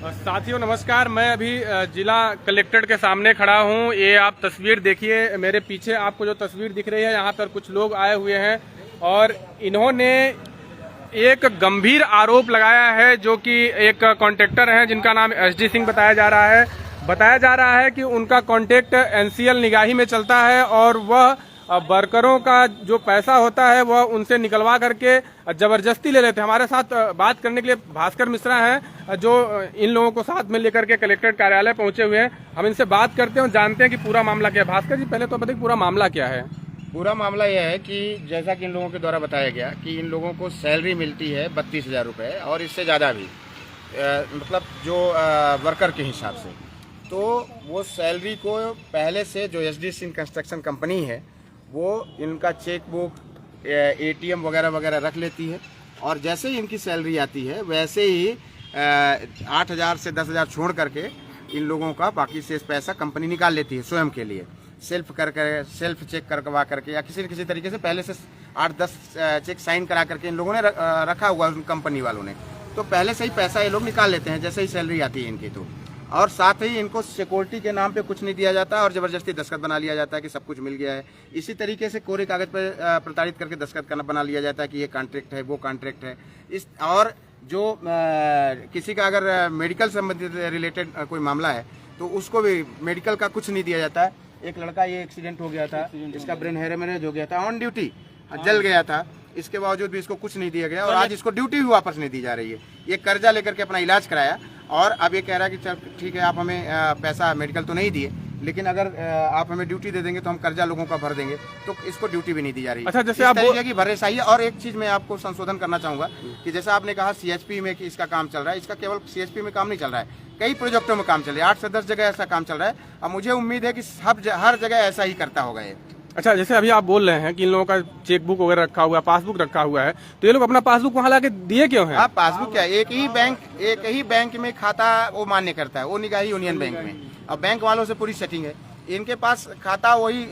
साथियों नमस्कार। मैं अभी जिला कलेक्ट्रेट के सामने खड़ा हूं। ये आप तस्वीर देखिए, मेरे पीछे आपको जो तस्वीर दिख रही है, यहाँ पर कुछ लोग आए हुए हैं और इन्होंने एक गंभीर आरोप लगाया है, जो कि एक कॉन्ट्रैक्टर हैं जिनका नाम एसडी सिंह बताया जा रहा है। बताया जा रहा है कि उनका कॉन्ट्रैक्ट एनसीएल निगाही में चलता है और वह वर्करों का जो पैसा होता है वह उनसे निकलवा करके जबरदस्ती ले लेते हैं। हमारे साथ बात करने के लिए भास्कर मिश्रा हैं, जो इन लोगों को साथ में लेकर के कलेक्ट्रेट कार्यालय पहुंचे हुए हैं। हम इनसे बात करते हैं और जानते हैं कि पूरा मामला क्या है। भास्कर जी, पहले तो बताइए पूरा मामला क्या है। पूरा मामला यह है कि जैसा कि इन लोगों के द्वारा बताया गया कि इन लोगों को सैलरी मिलती है 32,000 रुपये और इससे ज़्यादा भी, मतलब जो वर्कर के हिसाब से। तो वो सैलरी को पहले से जो एसडी सिंह कंस्ट्रक्शन कंपनी है वो इनका चेक बुक, एटीएम वगैरह वगैरह रख लेती है और जैसे ही इनकी सैलरी आती है वैसे ही 8,000 से 10,000 छोड़ करके इन लोगों का बाकी से पैसा कंपनी निकाल लेती है स्वयं के लिए, सेल्फ चेक करवा करके या किसी न किसी तरीके से पहले से 8-10 चेक साइन करा करके इन लोगों ने रखा हुआ है कंपनी वालों ने। तो पहले से ही पैसा ये लोग निकाल लेते हैं जैसे ही सैलरी आती है इनकी। तो और साथ ही इनको सिक्योरिटी के नाम पे कुछ नहीं दिया जाता और ज़बरदस्ती दस्तखत बना लिया जाता है कि सब कुछ मिल गया है। इसी तरीके से कोरे कागज़ पर प्रताड़ित करके दस्तखत करना बना लिया जाता है कि ये कॉन्ट्रैक्ट है, वो कॉन्ट्रैक्ट है। इस और जो किसी का अगर मेडिकल संबंधित रिलेटेड कोई मामला है तो उसको भी मेडिकल का कुछ नहीं दिया जाता है। एक लड़का ये एक्सीडेंट हो गया था, इसका ब्रेन हेमरेज हो गया था, ऑन ड्यूटी जल गया था, इसके बावजूद भी इसको कुछ नहीं दिया गया और आज इसको ड्यूटी भी वापस नहीं दी जा रही है। ये कर्जा लेकर के अपना इलाज कराया और अब ये कह रहा है कि चल ठीक है, आप हमें पैसा मेडिकल तो नहीं दिए, लेकिन अगर आप हमें ड्यूटी दे देंगे तो हम कर्जा लोगों का भर देंगे। तो इसको ड्यूटी भी नहीं दी जा रही है। अच्छा, जैसे आप तरीके की भरेसाई है। और एक चीज मैं आपको संशोधन करना चाहूंगा कि जैसा आपने कहा सीएचपी में कि इसका काम चल रहा है, इसका केवल सीएचपी में काम नहीं चल रहा है, कई प्रोजेक्टों में काम चल रहा है। 8 से 10 जगह ऐसा काम चल रहा है और मुझे उम्मीद है कि हर जगह ऐसा ही करता होगा ये। अच्छा, जैसे अभी आप बोल रहे हैं कि इन लोगों का चेक बुक वगैरह रखा हुआ है, पासबुक रखा हुआ है, तो ये लोग अपना पासबुक वहाँ लाके दिए क्यों है? आप पासबुक क्या, एक ही बैंक में खाता वो मान्य करता है, वो निगाही यूनियन बैंक में, और बैंक वालों से पूरी सेटिंग है। इनके पास खाता वही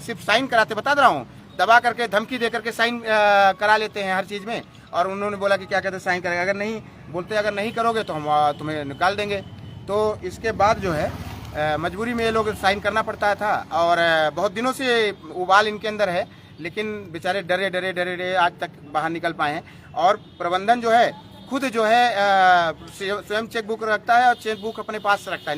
सिर्फ साइन कराते, बता रहा हूँ, दबा करके धमकी दे करके साइन करा लेते हैं हर चीज में। और उन्होंने बोला कि क्या कहते हैं साइन करेगा, अगर नहीं बोलते, अगर नहीं करोगे तो हम तुम्हें निकाल देंगे। तो इसके बाद जो है मजबूरी में ये लोग साइन करना पड़ता था और बहुत दिनों से उबाल इनके अंदर है, लेकिन बेचारे डरे आज तक बाहर निकल पाए हैं। और प्रबंधन जो है खुद जो है स्वयं चेक बुक रखता है और चेक बुक अपने पास रखता है,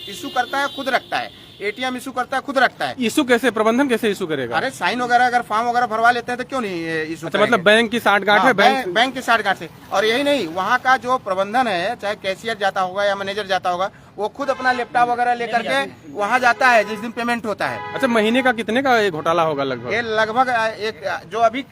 इशू करता है खुद रखता है, एटीएम इशू करता है खुद रखता है। इशू कैसे, प्रबंधन कैसे इशू करेगा? अरे साइन वगैरह अगर फॉर्म वगैरह भरवा लेते हैं तो क्यों नहीं इशू? अच्छा, मतलब बैंक की साठगांठ है, बैंक की साठगांठ है। और यही नहीं, वहाँ का जो प्रबंधन है, चाहे कैशियर जाता होगा या मैनेजर जाता होगा, वो खुद अपना लैपटॉप वगैरह लेकर के वहाँ जाता है जिस दिन पेमेंट होता है। अच्छा, महीने का कितने का ये घोटाला होगा लगभग? ये लगभग एक जो अभी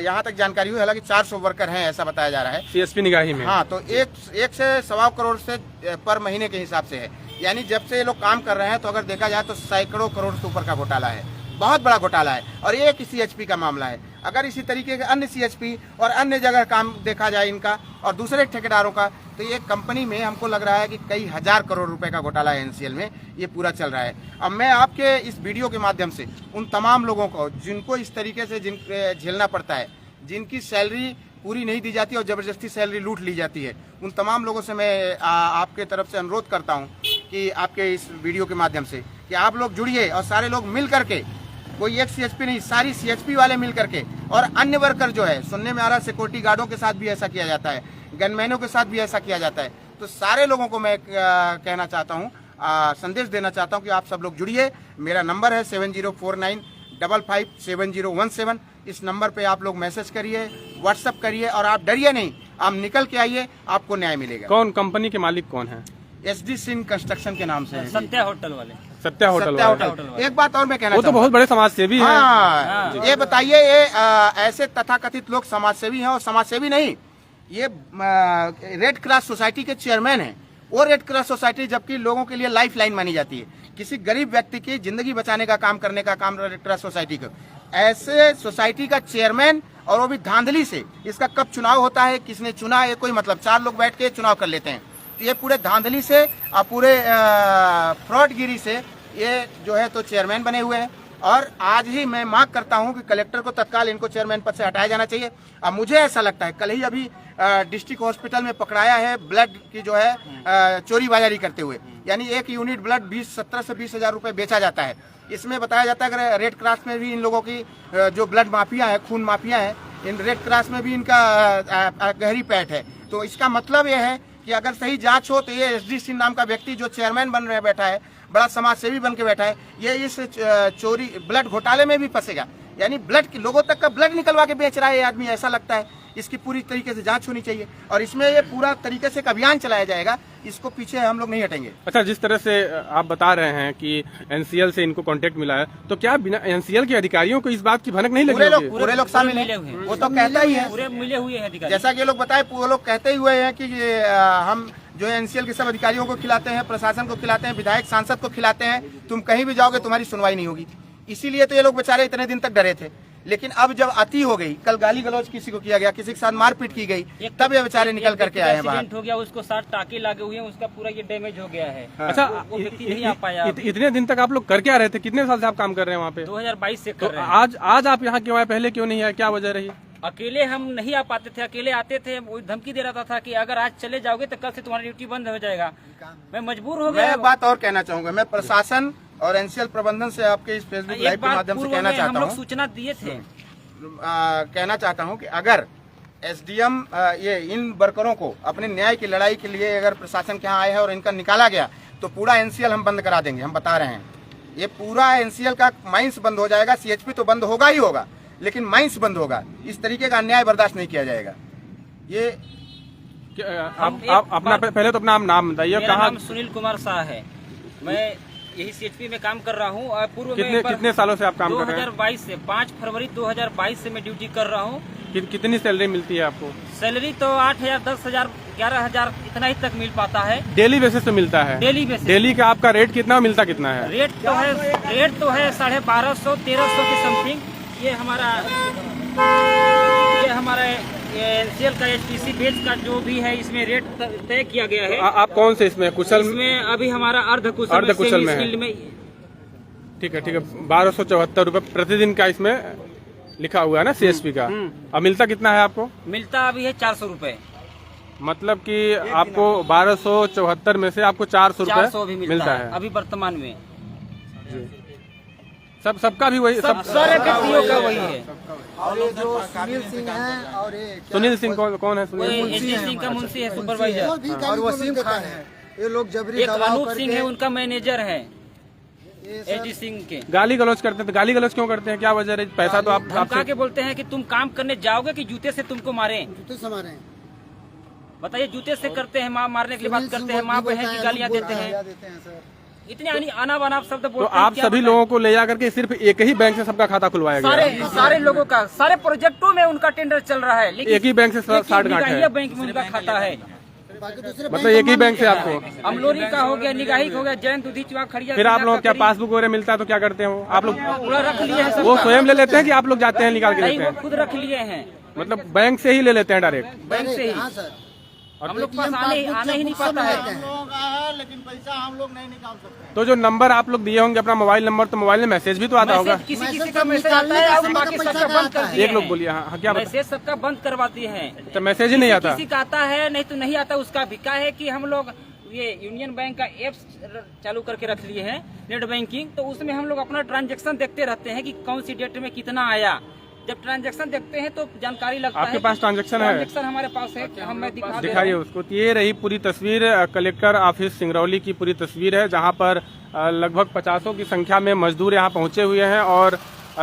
यहाँ तक जानकारी हुई, हालांकि 400 वर्कर हैं ऐसा बताया जा रहा है सीएसपी निगाही में। हाँ, तो 1 से 1.25 करोड़ से पर महीने के हिसाब से है। यानी जब से ये लोग काम कर रहे हैं तो अगर देखा जाए तो सैकड़ों करोड़ से ऊपर का घोटाला है, बहुत बड़ा घोटाला है। और ये एक सीएचपी का मामला है। अगर इसी तरीके के अन्य सीएचपी और अन्य जगह काम देखा जाए इनका और दूसरे ठेकेदारों का, तो ये कंपनी में हमको लग रहा है कि कई हजार करोड़ रुपए का घोटाला है एनसीएल में, ये पूरा चल रहा है। अब मैं आपके इस वीडियो के माध्यम से उन तमाम लोगों को जिनको इस तरीके से झेलना पड़ता है, जिनकी सैलरी पूरी नहीं दी जाती और जबरदस्ती सैलरी लूट ली जाती है, उन तमाम लोगों से मैं आपके तरफ से अनुरोध करता हूं कि आपके इस वीडियो के माध्यम से कि आप लोग जुड़िए और सारे लोग मिल करके, कोई एक सीएचपी नहीं, सारी सीएचपी वाले मिल करके, और अन्य वर्कर जो है, सुनने में आ रहा है सिक्योरिटी गार्डों के साथ भी ऐसा किया जाता है, गनमैनों के साथ भी ऐसा किया जाता है। तो सारे लोगों को मैं कहना चाहता हूँ, संदेश देना चाहता हूँ कि आप सब लोग जुड़िए। मेरा नंबर है 7049557017। इस नंबर पे आप लोग मैसेज करिए, व्हाट्सएप करिए और आप डरिए नहीं, आप निकल के आइए, आपको न्याय मिलेगा। कौन कंपनी के मालिक कौन है? एसडी सिंह कंस्ट्रक्शन के नाम से है। सत्या होटल वाले। सत्या होटल। एक बात और मैं कहना वो तो बहुत बड़े समाजसेवी हैं। हाँ, ये बताइए, ये ऐसे तथाकथित लोग समाजसेवी हैं और समाजसेवी नहीं, ये रेड क्रॉस सोसाइटी के चेयरमैन हैं। वो रेड क्रॉस सोसाइटी जबकि लोगों के लिए लाइफ लाइन मानी जाती है, किसी गरीब व्यक्ति की जिंदगी बचाने का काम करने का काम रेड क्रॉस सोसाइटी का, ऐसे सोसाइटी का चेयरमैन, और वो भी धांधली से। इसका कब चुनाव होता है, किसने चुना, ये कोई मतलब, 4 लोग बैठ के चुनाव कर लेते हैं। तो ये पूरे धांधली से और पूरे फ्रॉडगिरी से ये जो है तो चेयरमैन बने हुए हैं। और आज ही मैं मांग करता हूं कि कलेक्टर को तत्काल इनको चेयरमैन पद से हटाया जाना चाहिए। अब मुझे ऐसा लगता है कल ही अभी डिस्ट्रिक्ट हॉस्पिटल में पकड़ाया है ब्लड की जो है चोरी बाजारी करते हुए, यानी एक यूनिट ब्लड 17 से 20 हजार रुपए बेचा जाता है। इसमें बताया जाता है कि रेड क्रॉस में भी इन लोगों की जो ब्लड माफिया है, खून माफिया है, इन रेड क्रॉस में भी इनका गहरी पैठ है। तो इसका मतलब यह है कि अगर सही जांच हो तो ये एसडी सिंह नाम का व्यक्ति जो चेयरमैन बन रहे बैठा है, बड़ा समाज सेवी बन के बैठा है, ये इस चोरी ब्लड घोटाले में भी फंसेगा। यानी ब्लड की लोगों तक का ब्लड निकलवा के बेच रहा है ये आदमी, ऐसा लगता है। इसकी पूरी तरीके से जांच होनी चाहिए और इसमें ये पूरा तरीके से एक अभियान चलाया जाएगा, इसको पीछे हम लोग नहीं हटेंगे। अच्छा, जिस तरह से आप बता रहे हैं कि एनसीएल से इनको कांटेक्ट मिला है, तो क्या बिना एनसीएल के अधिकारियों को इस बात की भनक नहीं लगी? पूरे लोग शामिल हैं, वो तो कहता ही है, पूरे मिले हुए हैं। जैसा कि ये लोग बताए, वो लोग कहते ही हुए हैं कि हम जो एनसीएल के सब अधिकारियों को खिलाते हैं, प्रशासन को खिलाते हैं, विधायक सांसद को खिलाते हैं, तुम कहीं भी जाओगे तुम्हारी सुनवाई नहीं होगी। इसीलिए तो ये लोग बेचारे इतने दिन तक डरे थे। लेकिन अब जब अति हो गई, कल गाली गलौज किसी को किया गया, किसी के साथ मारपीट की गई, तब ये बेचारे निकल करके आए हैं बाहर। हो गया, उसको 60 टाके लगे हुए हैं, उसका पूरा ये डैमेज हो गया है। अच्छा, वो व्यक्ति नहीं आ पाया। इतने दिन तक आप लोग कर क्या रहे थे? कितने साल से आप काम कर रहे हैं वहाँ पे? 2022 से तो कर रहे हैं। आज आप यहाँ क्यों आए, पहले क्यों नहीं आए, क्या वजह रही? अकेले हम नहीं आ पाते थे, अकेले आते थे, वो धमकी दे रहा था कि अगर आज चले जाओगे तो कल से तुम्हारी ड्यूटी बंद हो जाएगा। मैं मजबूर हो गया। मैं बात और कहना चाहूंगा, मैं प्रशासन और एनसीएल प्रबंधन से आपके इस फेसबुक लाइव के माध्यम से कहना चाहता हूँ, सूचना दिए थे, कहना चाहता हूं कि अगर एसडीएम ये इन वर्करों को अपने न्याय की लड़ाई के लिए अगर प्रशासन के यहाँ आए हैं और इनका निकाला गया तो पूरा एनसीएल हम बंद करा देंगे। हम बता रहे हैं, ये पूरा एनसीएल का माइंस बंद हो जाएगा। सीएचपी तो बंद होगा ही होगा, लेकिन माइंस बंद होगा। इस तरीके का अन्याय बर्दाश्त नहीं किया जाएगा। ये आप अपना पहले तो अपना नाम बताइए। मेरा नाम सुनील कुमार शाह है, मैं यही सीएचपी में काम कर रहा हूँ और पूर्व में कितने सालों से आप काम कर रहे हैं? 2022 से 5 फरवरी 2022 से मैं ड्यूटी कर रहा हूँ। कितनी सैलरी मिलती है आपको? सैलरी तो 8,000, 10,000, 11,000 इतना ही तक मिल पाता है। डेली बेसिस पे मिलता है? Daily basis. डेली का आपका रेट कितना मिलता कितना है? रेट तो है 1250, 1300 के समथिंग। ये हमारा एनसीएल का एचपीसी बेच का जो भी है, इसमें रेट तय किया गया है। आप कौन से इसमें कुशल? इसमें अभी हमारा अर्धकुशल में। ठीक है 1274 रुपए प्रतिदिन का इसमें लिखा हुआ है ना सीएचपी का। अब मिलता कितना है आपको? मिलता अभी है 400 रुपए। मतलब कि आपको 1274 में से आपको 400 रुपए मिलता है अभी वर्तमान में। सबका भी वही, सारे व्यक्तियों का वही है। और ये जो सुनील सिंह है, और सुनील सिंह कौन है? सुनील सिंह का मुंशी है, सुपरवाइजर। और वसीम खान है, ये लोग जबरी एक अनूप सिंह है, उनका मैनेजर है एडी सिंह के। गाली गलौज करते हैं। गाली गलौज क्यों करते हैं, क्या वजह है? पैसा तो आप धमका के बोलते हैं कि तुम काम करने जाओगे कि जूते से तुमको मारे। जूते से मारे, बताइए, जूते से करते हैं, माँ मारने की बात करते हैं, माँ बहन की गालियाँ देते हैं, इतने अनाप शब्द बोलते हैं। तो आप सभी लोगों को ले जाकर के सिर्फ एक ही बैंक से सबका खाता खुलवाया गया? सारे लोगों का, सारे प्रोजेक्टों में उनका टेंडर चल रहा है, लेकिन एक ही बैंक से 60 गांठ है? बैंक में उनका खाता है। मतलब एक ही बैंक से आपको? अमलोरी का हो गया, निगाही का हो गया, जैन दूधी चुहा खड़िया। फिर आप लोग क्या पासबुक वगैरह मिलता है तो क्या करते हो आप लोग? पूरा रख लिए हैं। वो स्वयं ले लेते हैं कि आप लोग जाते हैं निकाल के लेते हैं? खुद रख लिए हैं। मतलब बैंक से ही ले लेते हैं डायरेक्ट? बैंक से ही। हम लोग पास आने ही नहीं पाता है, लेकिन पैसा हम लोग नहीं निकाल सकते। तो जो नंबर आप लोग दिए होंगे अपना मोबाइल नंबर, तो मोबाइल में मैसेज भी तो आता होगा? किसी का मैसेज आता है, और बाकी सबका बंद कर दिए। एक लोग बोलिए। हाँ, क्या मैसेज सबका बंद करवा दिए हैं। तो मैसेज ही नहीं आता? किसी का आता है, नहीं तो नहीं आता। उसका भी क्या है कि हम लोग ये यूनियन बैंक का एप्स चालू करके रख लिए हैं, नेट बैंकिंग। तो उसमें हम लोग अपना ट्रांजैक्शन देखते रहते हैं कि कौन सी डेट में कितना आया। जब ट्रांजैक्शन देखते हैं तो जानकारी लगता है। आपके पास ट्रांजैक्शन है? ट्रांजैक्शन हमारे पास है, हम दिखाइए उसको। ये रही पूरी तस्वीर, कलेक्टर ऑफिस सिंगरौली की पूरी तस्वीर है, जहां पर लगभग 50 की संख्या में मजदूर यहां पहुंचे हुए हैं। और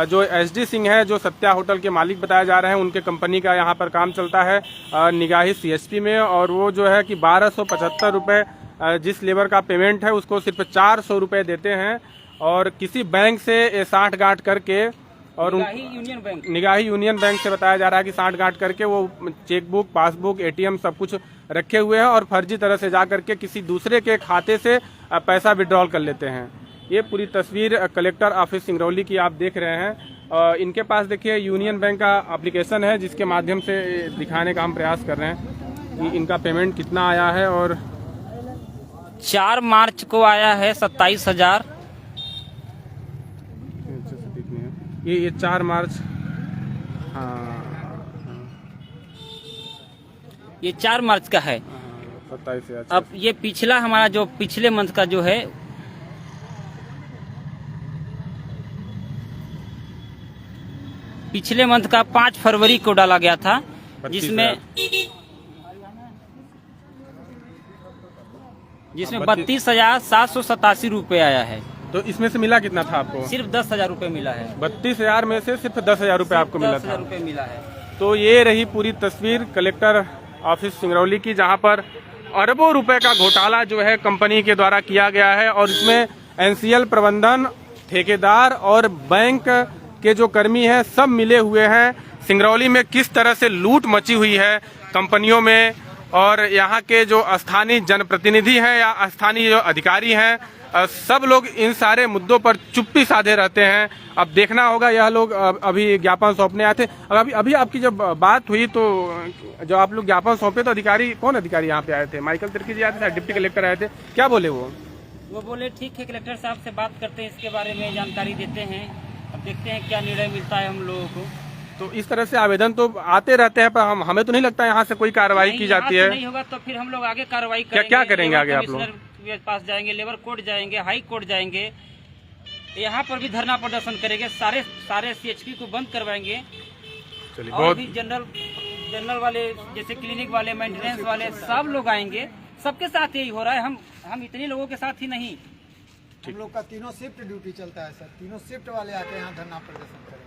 जो एसडी सिंह है, जो सत्या होटल के मालिक बताए जा रहे हैं, उनके कंपनी का यहां पर काम चलता है निगाही सीएचपी में। और वो जो है कि 1275 रुपए जिस लेबर का पेमेंट है उसको सिर्फ 400 रुपए देते हैं। और किसी बैंक से 60 गांठ करके, और निगाही यूनियन बैंक से बताया जा रहा है कि 60 गांठ करके वो चेकबुक, पासबुक, एटीएम सब कुछ रखे हुए हैं और फर्जी तरह से जा करके किसी दूसरे के खाते से पैसा विड्रॉल कर लेते हैं। ये पूरी तस्वीर कलेक्टर ऑफिस सिंगरौली की आप देख रहे हैं। इनके पास देखिए यूनियन बैंक का एप्लीकेशन है, जिसके माध्यम से दिखाने का हम प्रयास कर रहे हैं कि इनका पेमेंट कितना आया है। और 4 मार्च को आया है 27,000। ये 4 मार्च, हाँ ये 4 मार्च का है। 27 से। अब ये पिछला हमारा जो पिछले मंथ का जो है पिछले मंथ का 5 फरवरी को डाला गया था, जिसमें 32,787 रुपए आया है। तो इसमें से मिला कितना था आपको? सिर्फ 10,000 रुपए मिला है। 32,000 में से सिर्फ 10,000 रुपए आपको मिला था। 10,000 रुपए मिला है। तो ये रही पूरी तस्वीर कलेक्टर ऑफिस सिंगरौली की, जहां पर अरबों रुपए का घोटाला जो है कंपनी के द्वारा किया गया है और इसमें एनसीएल प्रबंधन, ठेकेदार और बैंक के जो कर्मी हैं सब मिले हुए हैं। सिंगरौली में किस तरह से लूट मची हुई है कंपनियों में, और यहाँ के जो स्थानीय जनप्रतिनिधि हैं या स्थानीय जो अधिकारी हैं, सब लोग इन सारे मुद्दों पर चुप्पी साधे रहते हैं। अब देखना होगा, यह लोग अभी ज्ञापन सौंपने आए थे। अभी आपकी जब बात हुई तो जो आप लोग ज्ञापन सौंपे तो अधिकारी, कौन अधिकारी यहाँ पे आए थे? माइकल तिर्की जी आए थे, डिप्टी कलेक्टर आए थे, क्या बोले वो? वो बोले ठीक है, कलेक्टर साहब से बात करते हैं, इसके बारे में जानकारी देते हैं, अब देखते हैं क्या निर्णय मिलता है हम लोगों को। तो इस तरह से आवेदन तो आते रहते हैं, पर हमें तो नहीं लगता यहाँ से कोई कार्रवाई की जाती है। नहीं होगा तो फिर हम लोग आगे कार्रवाई करेंगे। क्या करेंगे आगे आप लोग? के पास जाएंगे, लेबर कोर्ट जाएंगे, हाई कोर्ट जाएंगे, यहाँ पर भी धरना प्रदर्शन करेंगे, सारे सीएचपी को बंद करवाएंगे। और भी जनरल वाले, जैसे क्लिनिक वाले, मेंटेनेंस वाले, सब लोग आएंगे। सबके साथ यही हो रहा है, हम इतने लोगों के साथ ही नहीं। हम लोग का तीनों शिफ्ट ड्यूटी चलता है सर, तीनों शिफ्ट वाले आके यहाँ धरना प्रदर्शन करेंगे।